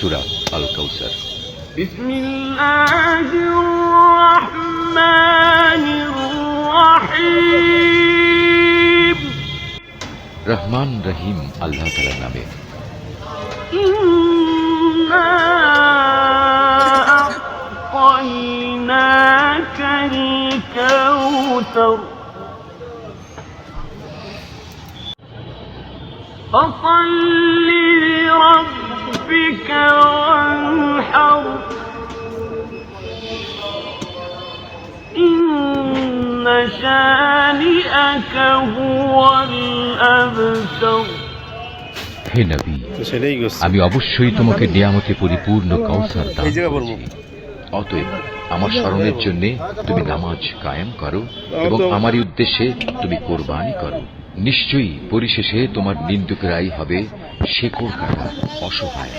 সূরা আল কাউসার। বিসমিল্লাহির রহমানির রহিম। রহমান রহিম আল্লাহ তাআলার নামে। ইন্না আ'তাইনাকাল কাউসার ফাসাল্লি লিরাব্বিকা ওয়ানহার ইন্না শানিআকা হুয়াল আবতার। হে নবী, আমি অবশ্যই তোমাকে নিয়ামতে পরিপূর্ণ কাউসার দান করেছি। অতএব আমার স্মরণের জন্য তুমি নামাজ কায়েম করো এবং আমারই উদ্দেশ্যে তুমি কোরবানি করো। নিশ্চয়ই পরিশেষে তোমার নিন্দুকরাই হবে শেকড় কাটা অসহায়।